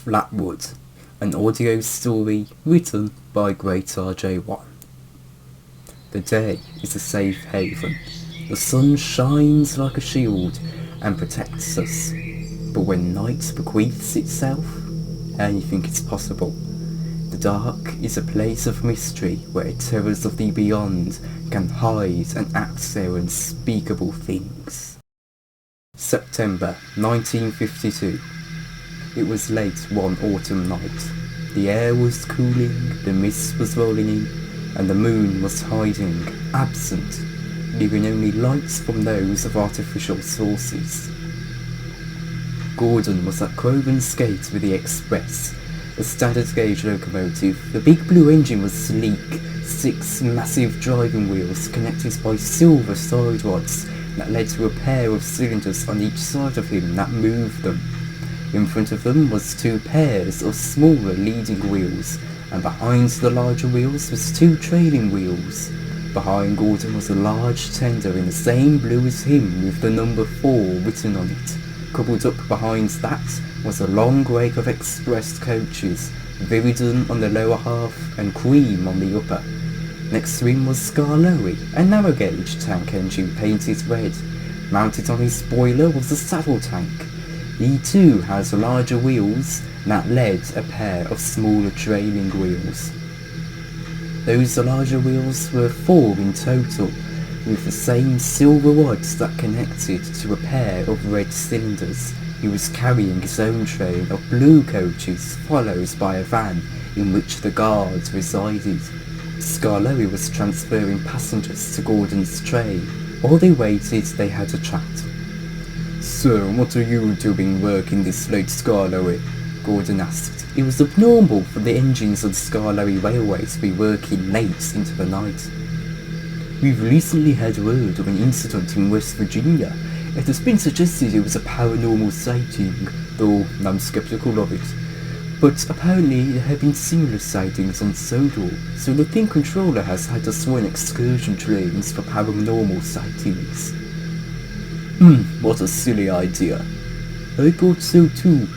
Flatwood, an audio story written by GREATRJ1. The day is a safe haven. The sun shines like a shield and protects us. But when night bequeaths itself, anything is possible. The dark is a place of mystery where terrors of the beyond can hide and act their unspeakable things. September 1952. It was late one autumn night. The air was cooling, the mist was rolling in, and the moon was hiding, absent, leaving only lights from those of artificial sources. Gordon was at Croven's gate with the express, a standard gauge locomotive. The big blue engine was sleek, 6 massive driving wheels connected by silver side rods that led to a pair of cylinders on each side of him that moved them. In front of them was 2 pairs of smaller leading wheels, and behind the larger wheels was 2 trailing wheels. Behind Gordon was a large tender in the same blue as him with the number 4 written on it. Coupled up behind that was a long rake of express coaches, Viridon on the lower half and cream on the upper. Next to him was Scarlowy, a narrow gauge tank engine painted red. Mounted on his spoiler was a saddle tank. He too has larger wheels that led a pair of smaller trailing wheels. Those larger wheels were 4 in total, with the same silver rods that connected to a pair of red cylinders. He was carrying his own train of blue coaches, followed by a van in which the guards resided. Scarlowy was transferring passengers to Gordon's train. While they waited, they had a chat. "So, what are you doing working this late, Scarlowy?" Gordon asked. It was abnormal for the engines on Scarlowy Railway to be working late into the night. "We've recently had word of an incident in West Virginia. It has been suggested it was a paranormal sighting, though I'm skeptical of it. But apparently there have been similar sightings on Sodor, so the Pink Controller has had us run excursion trains for paranormal sightings." What a silly idea. "I thought so too,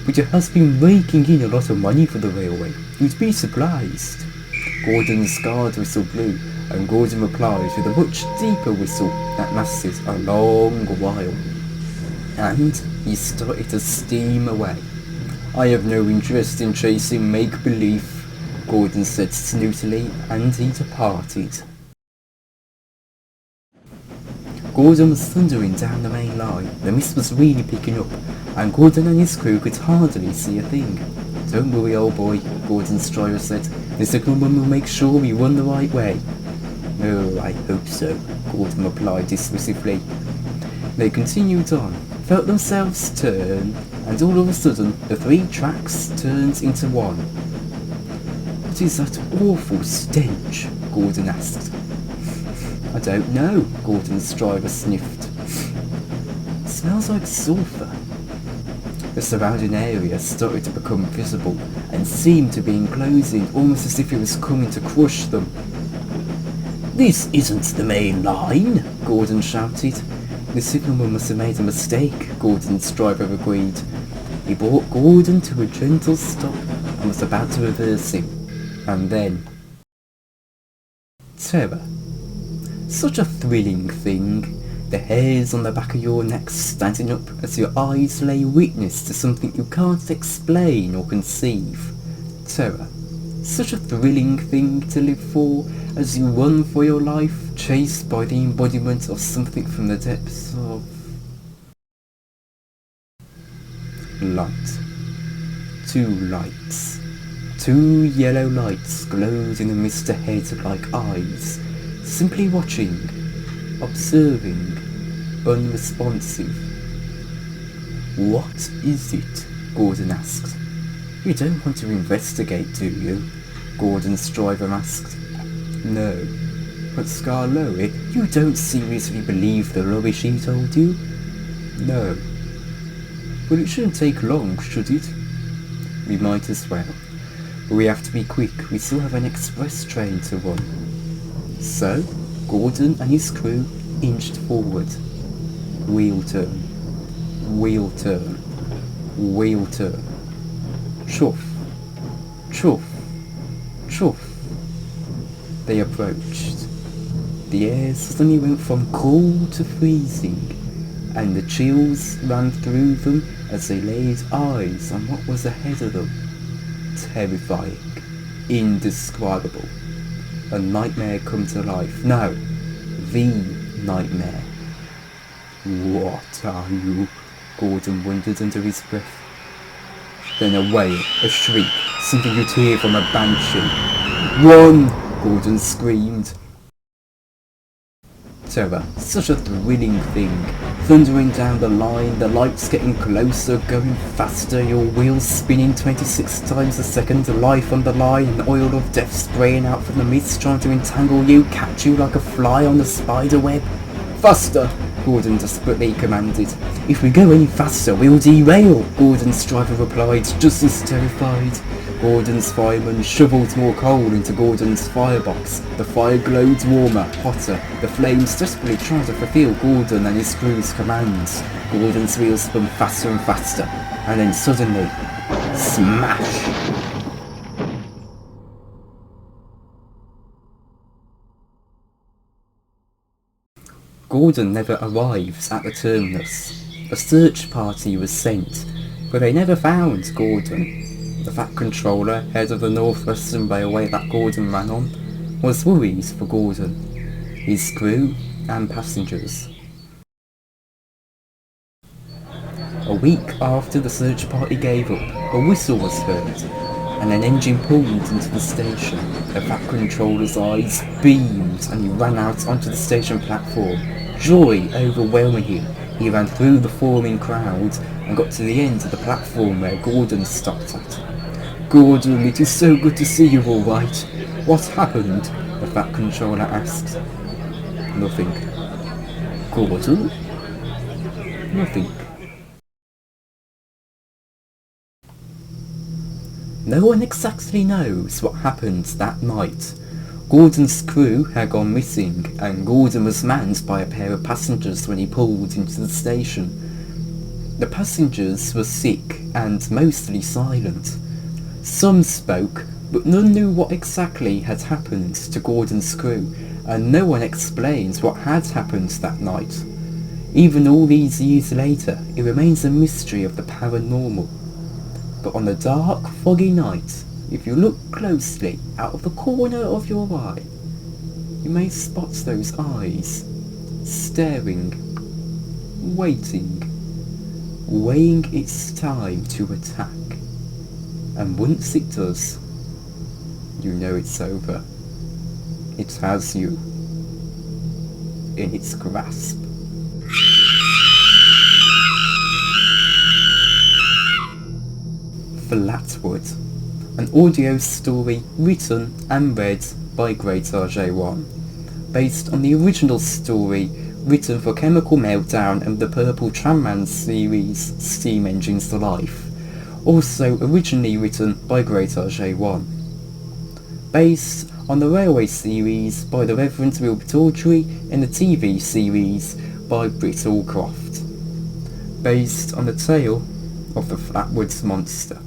but it has been raking in a lot of money for the railway. You'd be surprised." Gordon's guard whistle blew, and Gordon replied with a much deeper whistle that lasted a long while. And he started to steam away. "I have no interest in chasing make-believe," Gordon said snootily, and he departed. Gordon was thundering down the main line. The mist was really picking up, and Gordon and his crew could hardly see a thing. "Don't worry, old boy," Gordon's driver said. "The signalman will make sure we run the right way." "Oh, I hope so," Gordon replied dismissively. They continued on, felt themselves turn, and all of a sudden the 3 tracks turned into one. "What is that awful stench?" Gordon asked. "I don't know," Gordon's driver sniffed. "It smells like sulphur." The surrounding area started to become visible and seemed to be enclosing, almost as if it was coming to crush them. "This isn't the main line," Gordon shouted. "The signalman must have made a mistake," Gordon's driver agreed. He brought Gordon to a gentle stop and was about to reverse him. And then... terror. Such a thrilling thing. The hairs on the back of your neck standing up as your eyes lay witness to something you can't explain or conceive. Terror. Such a thrilling thing to live for as you run for your life, chased by the embodiment of something from the depths of... light. 2 lights. 2 yellow lights glowed in the mist ahead like eyes, simply watching, observing, unresponsive. "What is it?" Gordon asked. "You don't want to investigate, do you?" Gordon's driver asked. "No. But Scarlowy, you don't seriously believe the rubbish he told you?" "No. But it shouldn't take long, should it?" "We might as well. But we have to be quick, we still have an express train to run." So, Gordon and his crew inched forward. Wheel turn. Wheel turn. Wheel turn. Chuff, chuff, chuff. They approached. The air suddenly went from cold to freezing, and the chills ran through them as they laid eyes on what was ahead of them. Terrifying, indescribable. A nightmare come to life. No, the nightmare. What are you? Gordon wondered under his breath. Then a wail, a shriek, something you'd hear from a banshee. Run! Gordon screamed. Terror, such a thrilling thing. Thundering down the line, the lights getting closer, going faster, your wheels spinning 26 times a second, life on the line, and oil of death spraying out from the mist, trying to entangle you, catch you like a fly on the spider web. Faster! Gordon desperately commanded. If we go any faster, we'll derail, Gordon's driver replied, just as terrified. Gordon's fireman shoveled more coal into Gordon's firebox. The fire glowed warmer, hotter, the flames desperately tried to fulfill Gordon and his crew's commands. Gordon's wheels spun faster and faster, and then suddenly, smash! Gordon never arrives at the terminus. A search party was sent, but they never found Gordon. The Fat Controller, head of the Northwestern Railway that Gordon ran on, was worried for Gordon, his crew and passengers. A week after the search party gave up, a whistle was heard, and an engine pulled into the station. The Fat Controller's eyes beamed and he ran out onto the station platform. Joy overwhelming him, he ran through the forming crowd and got to the end of the platform where Gordon stopped at. Gordon, it is so good to see you all right. What happened? The Fat Controller asked. Nothing. Gordon? Nothing. No one exactly knows what happened that night. Gordon's crew had gone missing, and Gordon was manned by a pair of passengers when he pulled into the station. The passengers were sick and mostly silent. Some spoke, but none knew what exactly had happened to Gordon's crew, and no one explained what had happened that night. Even all these years later, it remains a mystery of the paranormal. But on a dark, foggy night, if you look closely out of the corner of your eye, you may spot those eyes, staring, waiting, weighing its time to attack. And once it does, you know it's over. It has you in its grasp. Flatwood, an audio story written and read by GREATRJ1, based on the original story written for Chemical Meltdown and the Purple Tramman series Steam Engines to Life, also originally written by GREATRJ1. Based on the Railway series by the Reverend Wilbert Audrey and the TV series by Britt Allcroft. Based on the tale of the Flatwoods Monster.